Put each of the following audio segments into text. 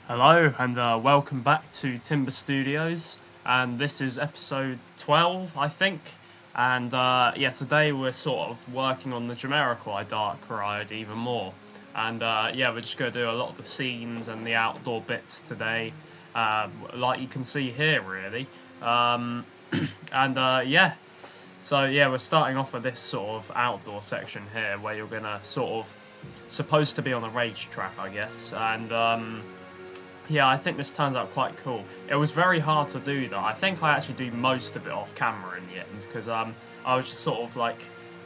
Hello and welcome back to Timber Studios, and this is episode 12, I think. And yeah, today we're sort of working on the Jamiroquai dark ride even more. And yeah, we're just going to do a lot of the scenes and the outdoor bits today, like you can see here, really. And yeah, so yeah, we're starting off with this sort of outdoor section here, where you're gonna sort of supposed to be on a racetrack, I guess, and yeah, I think this turns out quite cool. It was very hard to do that. I think I actually do most of it off camera in the end, because I was just sort of like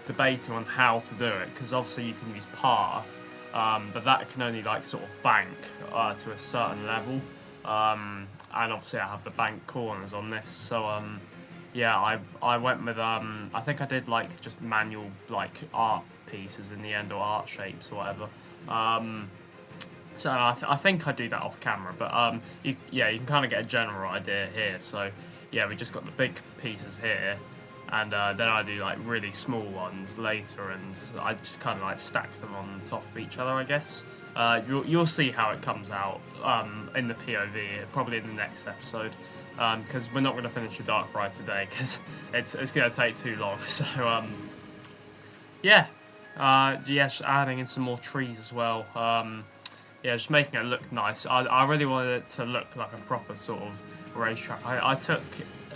debating on how to do it, because obviously you can use path, but that can only like sort of bank to a certain level, and obviously I have the bank corners on this, so yeah, I went with I think I did like just manual like art pieces in the end, or art shapes or whatever. So I think I do that off camera, but yeah, you can kind of get a general idea here. So yeah, we just got the big pieces here, and then I do like really small ones later, and I just kind of like stack them on top of each other, I guess. You'll see how it comes out in the POV, probably in the next episode, because we're not going to finish the dark ride today, because it's going to take too long. So yeah, yes, adding in some more trees as well. Yeah, just making it look nice. I really wanted it to look like a proper sort of racetrack. I took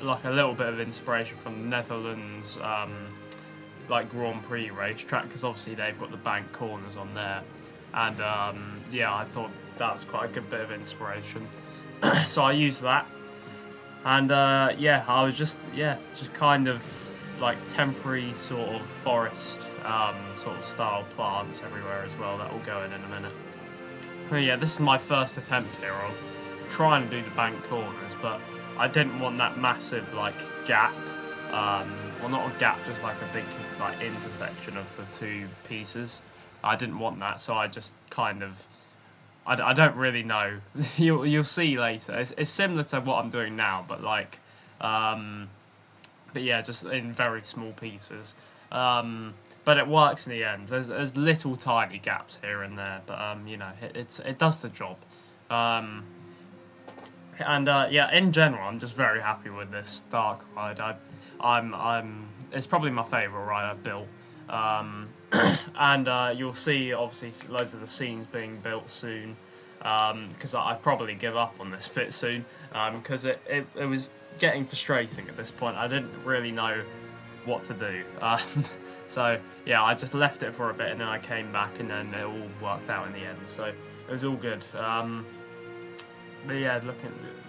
like a little bit of inspiration from the Netherlands, like Grand Prix racetrack, because obviously they've got the bank corners on there, and yeah, I thought that was quite a good bit of inspiration. So I used that, and yeah, I was just kind of like temporary sort of forest sort of style plants everywhere as well. That will go in a minute. But yeah, this is my first attempt here of trying to do the bank corners, but I didn't want that massive like gap, well, not a gap, just like a big like intersection of the two pieces. I didn't want that, so I just kind of, I don't really know. You'll see later. It's similar to what I'm doing now, but like, but yeah, just in very small pieces. But it works in the end. There's little tiny gaps here and there, but you know, it does the job. And yeah, in general, I'm just very happy with this dark ride. I'm it's probably my favourite ride I've built. And you'll see obviously loads of the scenes being built soon, because I probably give up on this bit soon, because it was getting frustrating at this point. I didn't really know what to do. So yeah, I just left it for a bit, and then I came back, and then it all worked out in the end. So it was all good. But yeah,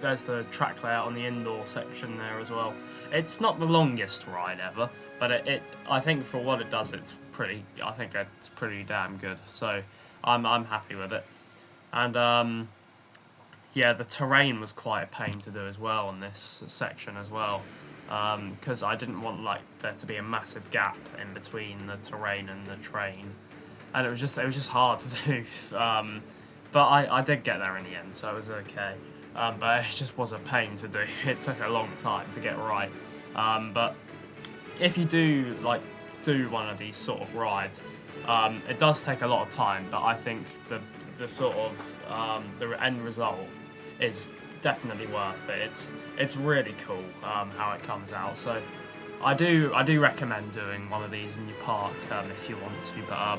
there's the track layout on the indoor section there as well. It's not the longest ride ever, but I think for what it does, it's pretty damn good. So I'm happy with it. And yeah, the terrain was quite a pain to do as well on this section as well, because I didn't want like there to be a massive gap in between the terrain and the train, and it was just hard to do. But I did get there in the end, so it was okay. But it just was a pain to do. It took a long time to get right. But if you do one of these sort of rides, it does take a lot of time. But I think the sort of the end result is definitely worth it. It's really cool how it comes out. So I do recommend doing one of these in your park if you want to. But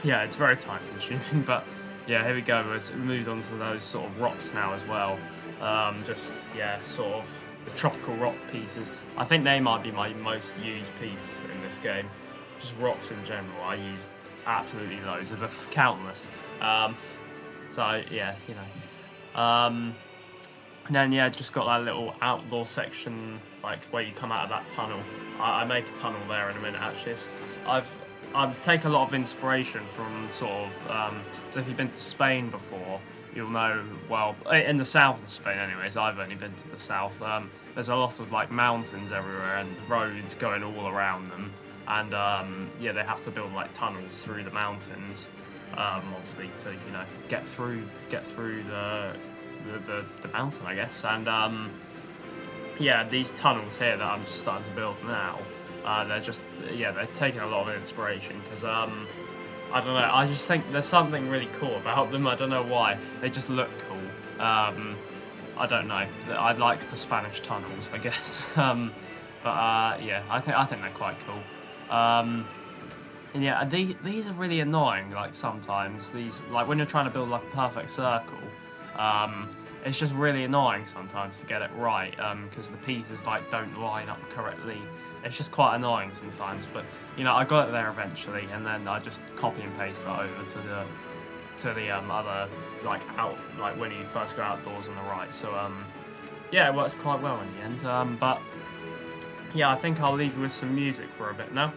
yeah, it's very time consuming. But yeah, here we go. We've moved on to those sort of rocks now as well. Just yeah, sort of the tropical rock pieces. I think they might be my most used piece in this game. Just rocks in general. I used absolutely loads of them, countless. So yeah, you know. And then yeah, just got that little outdoor section, like where you come out of that tunnel. I make a tunnel there in a minute. Actually, I've taken a lot of inspiration from sort of. So if you've been to Spain before, you'll know. Well, in the south of Spain, anyways. I've only been to the south. There's a lot of like mountains everywhere and roads going all around them, and yeah, they have to build like tunnels through the mountains, obviously, so you know get through the mountain, I guess. And yeah, these tunnels here that I'm just starting to build now, They're just they're taking a lot of inspiration because I don't know. I just think there's something really cool about them. I don't know why. They just look cool. I don't know. I like the Spanish tunnels, I guess. But I think they're quite cool. And yeah, these are really annoying. Like sometimes these, like when you're trying to build like a perfect circle, it's just really annoying sometimes to get it right because the pieces like don't line up correctly. It's just quite annoying sometimes. But I got it there eventually, and then I just copy and paste that over to the other like when you first go outdoors on the right. So it works quite well in the end. But yeah, I think I'll leave you with some music for a bit now.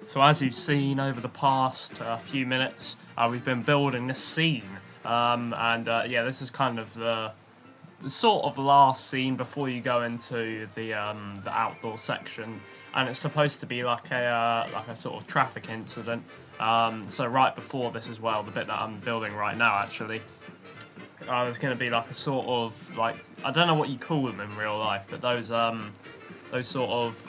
So as you've seen over the past few minutes, we've been building this scene, yeah, this is kind of the sort of last scene before you go into the outdoor section, and it's supposed to be like a sort of traffic incident. So right before this as well, the bit that I'm building right now actually, there's going to be like a sort of like, I don't know what you call them in real life, but those sort of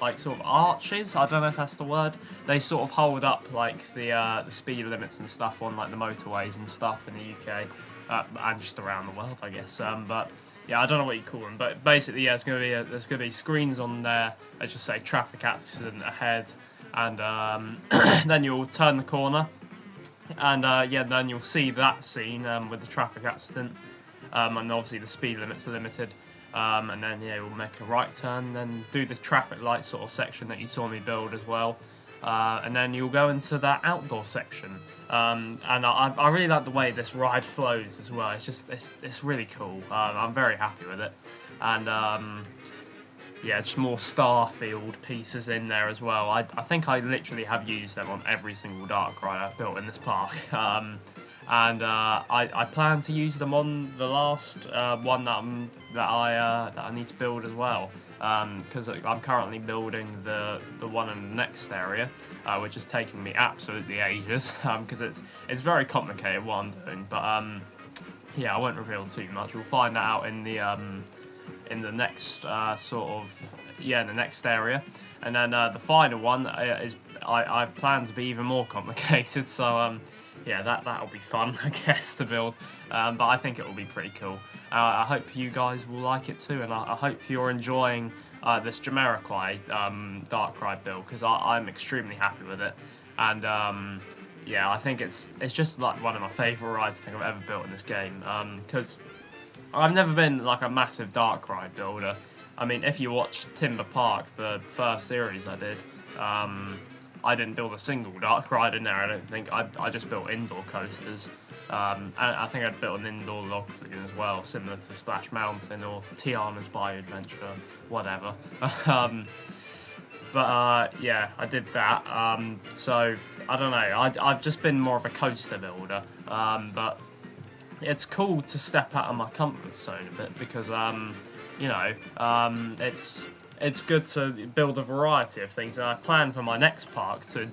like sort of arches. I don't know if that's the word. They sort of hold up like the speed limits and stuff on like the motorways and stuff in the UK and just around the world, I guess. But yeah, I don't know what you call them. But basically, yeah, there's gonna be screens on there that just say traffic accident ahead, and then you'll turn the corner, and yeah, then you'll see that scene with the traffic accident, and obviously the speed limits are limited. And then yeah, we'll make a right turn, then do the traffic light sort of section that you saw me build as well, and then you'll go into that outdoor section. And I really like the way this ride flows as well. It's really cool. I'm very happy with it, and yeah, just more Starfield pieces in there as well. I think I literally have used them on every single dark ride I've built in this park. And I plan to use them on the last one that I need to build as well, because I'm currently building the one in the next area, which is taking me absolutely ages, because it's very complicated what I'm doing. But yeah, I won't reveal too much. We'll find that out in the next in the next area, and then the final one is I've planned to be even more complicated. So yeah, that'll be fun, I guess, to build. But I think it will be pretty cool. I hope you guys will like it too, and I hope you're enjoying this Jamiroquai dark ride build, because I'm extremely happy with it. And yeah, I think it's just like one of my favourite rides I think I've ever built in this game. Because I've never been like a massive dark ride builder. I mean, if you watch Timber Park, the first series I did, I didn't build a single dark ride in there, I don't think. I just built indoor coasters. And I think I'd built an indoor log flume as well, similar to Splash Mountain or Tiana's Bayou Adventure, whatever. But yeah, I did that. So, I don't know, I've just been more of a coaster builder. But it's cool to step out of my comfort zone a bit, because, you know, it's good to build a variety of things, and I plan for my next park to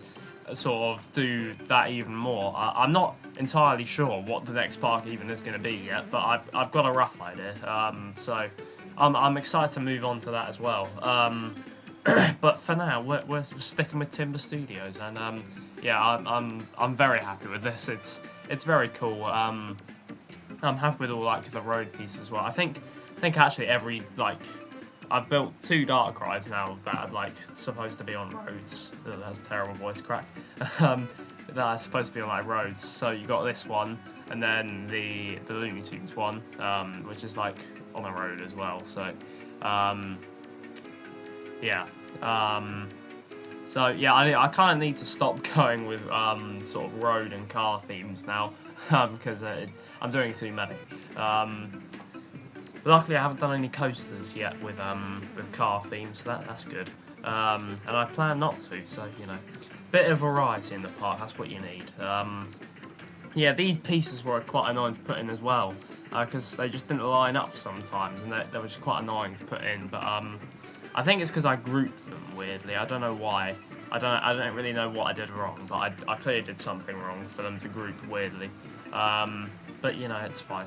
sort of do that even more. I'm not entirely sure what the next park even is going to be yet, but I've got a rough idea. So I'm excited to move on to that as well. But for now, we're sticking with Timber Studios, and yeah, I'm very happy with this. It's very cool. I'm happy with all like the road pieces as well. I think actually every I've built 2 dark rides now that are like supposed to be on roads. That's a terrible voice crack. That are supposed to be on like roads. So you got this one, and then the Looney Tunes one, which is like on a road as well. So yeah. So yeah, I kind of need to stop going with sort of road and car themes now, because I'm doing too many. Luckily, I haven't done any coasters yet with car themes, so that's good. And I plan not to, so you know, bit of variety in the park. That's what you need. Yeah, these pieces were quite annoying to put in as well, because they just didn't line up sometimes, and they were just quite annoying to put in. But I think it's because I grouped them weirdly. I don't know why. I don't really know what I did wrong, but I clearly did something wrong for them to group weirdly. But you know, it's fine.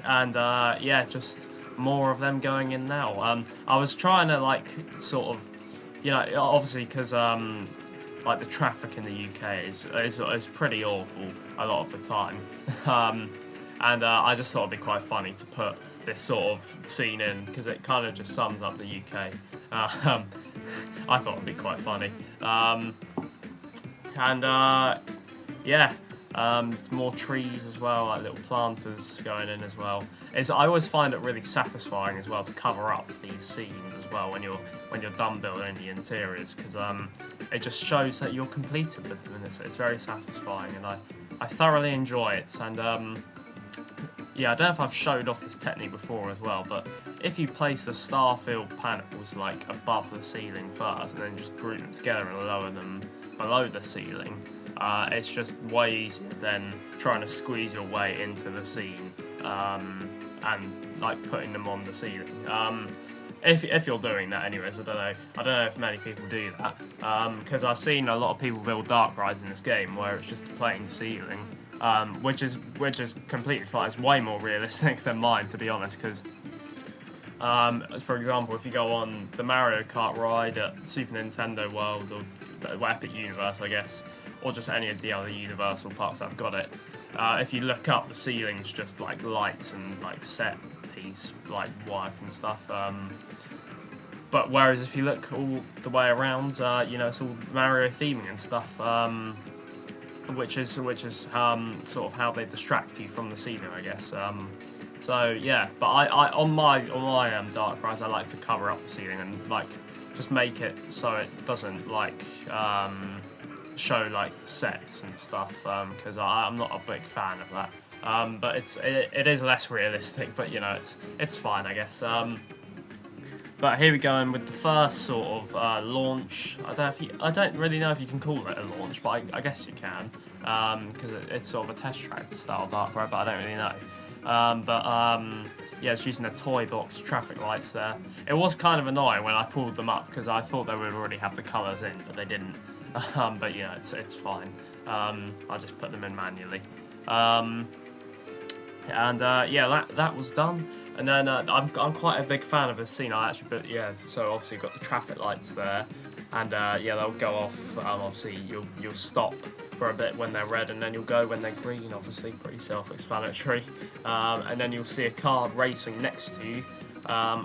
And yeah, just more of them going in now. I was trying to like sort of, you know, obviously because like the traffic in the UK is pretty awful a lot of the time, and I just thought it'd be quite funny to put this sort of scene in, because it kind of just sums up the UK. I thought it'd be quite funny, and yeah. More trees as well, like little planters going in as well. I always find it really satisfying as well to cover up these scenes as well when you're done building the interiors, because it just shows that you're completed with them, and it's very satisfying, and I thoroughly enjoy it. And yeah, I don't know if I've showed off this technique before as well, but if you place the starfield panels like above the ceiling first, and then just group them together and lower them below the ceiling, it's just way easier than trying to squeeze your way into the scene and like putting them on the ceiling. If you're doing that, anyways, I don't know if many people do that, because I've seen a lot of people build dark rides in this game where it's just a plain ceiling, which is completely fine. It's way more realistic than mine, to be honest, because for example, if you go on the Mario Kart ride at Super Nintendo World or Epic Universe, I guess, or just any of the other Universal parks that have got it, if you look up, the ceiling's just like lights and like set piece, like work and stuff. But whereas if you look all the way around, it's all Mario theming and stuff, which is sort of how they distract you from the ceiling, I guess. So yeah, but I on my dark rides, I like to cover up the ceiling and like just make it so it doesn't like show like sets and stuff, because I'm not a big fan of that. But it is less realistic, but it's fine, I guess. But here we go, and with the first sort of launch. I don't really know if you can call it a launch, but I guess you can, because it's sort of a test track style dark ride, but I don't really know. Yeah, it's using a toy box traffic lights there. It was kind of annoying when I pulled them up because I thought they would already have the colours in, but they didn't. But it's fine. I'll just put them in manually. Yeah, that was done. And then I'm quite a big fan of this scene. So obviously you've got the traffic lights there, and they'll go off. Obviously you'll stop for a bit when they're red, and then you'll go when they're green. Obviously, pretty self-explanatory. And then you'll see a car racing next to you,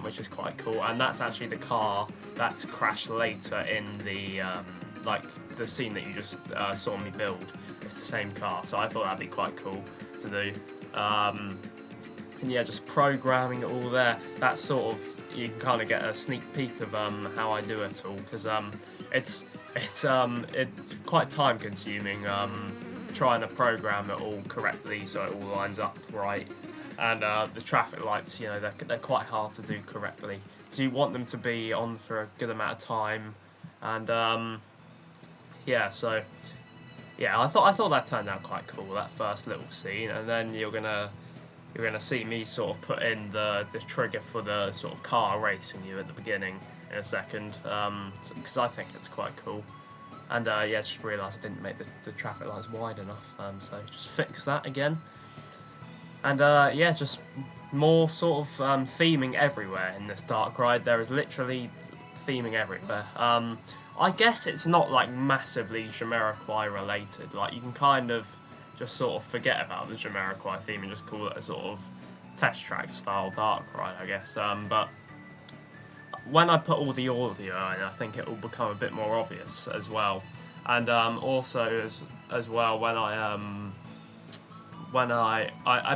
which is quite cool. And that's actually the car that's crashed later in the the scene that you just saw me build. It's the same car, so I thought that'd be quite cool to do. And yeah, just programming it all there. That's sort of, you can kind of get a sneak peek of how I do it all, because it's quite time consuming trying to program it all correctly so it all lines up right. And the traffic lights, they're quite hard to do correctly, so you want them to be on for a good amount of time. And I thought that turned out quite cool, that first little scene. And then you're gonna see me sort of put in the trigger for the sort of car racing you at the beginning in a second, because I think it's quite cool. And just realised I didn't make the traffic lights wide enough, so just fix that again. And just more sort of theming everywhere in this dark ride. There is literally theming everywhere. I guess it's not like massively Jamiroquai related. Like, you can kind of just sort of forget about the Jamiroquai theme and just call it a sort of test track style dark ride, I guess. But when I put all the audio in, I think it will become a bit more obvious as well. And also as well, when I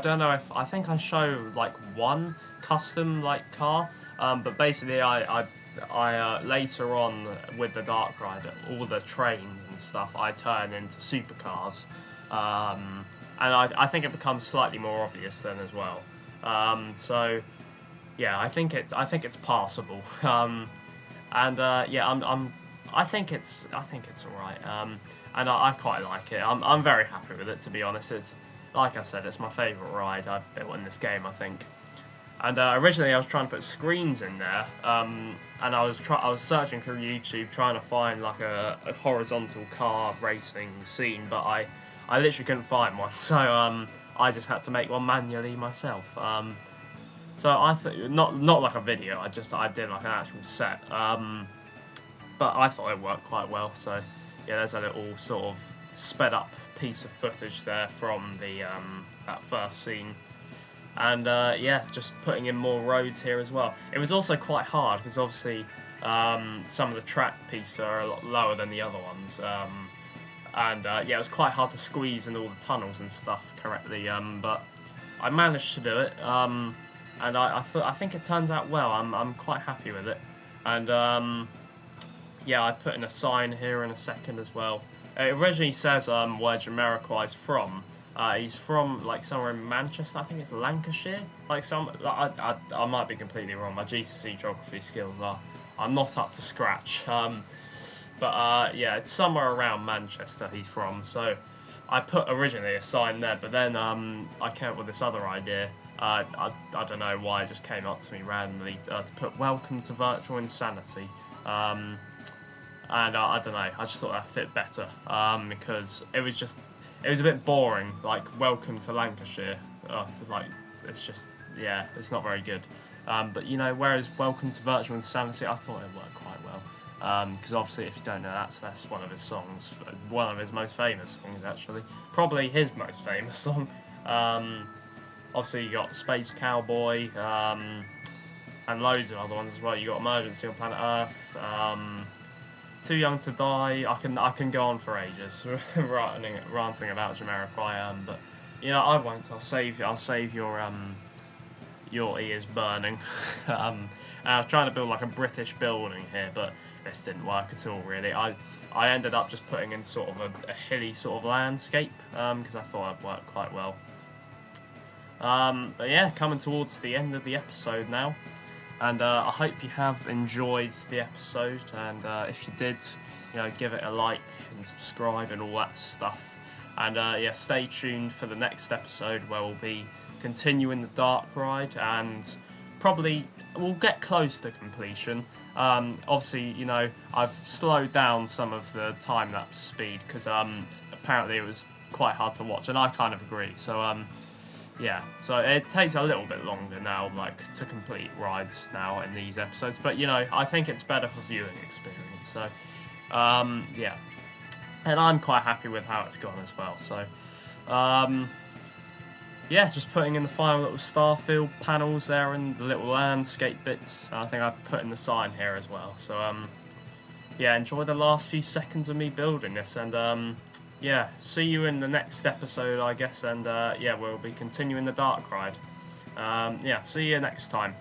don't know if I think I show like one custom like car, but basically I later on with the dark ride, all the trains and stuff I turn into supercars. And I think it becomes slightly more obvious then as well. So yeah, I think it's passable. I think it's alright. And I quite like it. I'm very happy with it, to be honest. It's, like I said, it's my favourite ride I've built in this game, I think. And originally I was trying to put screens in there, and I was searching through YouTube trying to find like a horizontal car racing scene, but I literally couldn't find one, so I just had to make one manually myself. So I thought, not like a video, I did like an actual set, but I thought it worked quite well. So yeah, there's a little sort of sped up piece of footage there from the that first scene. And just putting in more roads here as well. It was also quite hard because obviously some of the track pieces are a lot lower than the other ones. It was quite hard to squeeze in all the tunnels and stuff correctly. But I managed to do it. And I think it turns out well. I'm quite happy with it. And I put in a sign here in a second as well. It originally says where Jamiroquai is from. He's from like somewhere in Manchester. I think it's Lancashire. Like I might be completely wrong. My GCSE geography skills are not up to scratch. But yeah, it's somewhere around Manchester he's from. So I put originally a sign there, but then I came up with this other idea. I don't know why it just came up to me randomly to put "Welcome to Virtual Insanity." And I don't know, I just thought that fit better because it was a bit boring, like "Welcome to Lancashire." Like it's just, yeah, it's not very good. But whereas "Welcome to Virtual Insanity," I thought it worked quite well because obviously, if you don't know, that's one of his songs, one of his most famous songs actually, probably his most famous song. Obviously, you got "Space Cowboy" and loads of other ones as well. You got "Emergency on Planet Earth." Too Young to Die. I can go on for ages ranting about Jamiroquai, but I won't. I'll save your ears burning. And I was trying to build like a British building here, but this didn't work at all. Really, I ended up just putting in sort of a hilly sort of landscape because I thought it'd work quite well. But yeah, coming towards the end of the episode now. And I hope you have enjoyed the episode, and if you did, give it a like and subscribe and all that stuff. And yeah, stay tuned for the next episode where we'll be continuing the dark ride, and probably we'll get close to completion. Obviously, I've slowed down some of the time-lapse speed because apparently it was quite hard to watch, and I kind of agree. So yeah, so it takes a little bit longer now, like, to complete rides now in these episodes. But, I think it's better for viewing experience. So, yeah. And I'm quite happy with how it's gone as well. So, yeah, just putting in the final little starfield panels there and the little landscape bits. And I think I've put in the sign here as well. So, yeah, enjoy the last few seconds of me building this. And, yeah, see you in the next episode, I guess, and yeah, we'll be continuing the dark ride. Yeah, see you next time.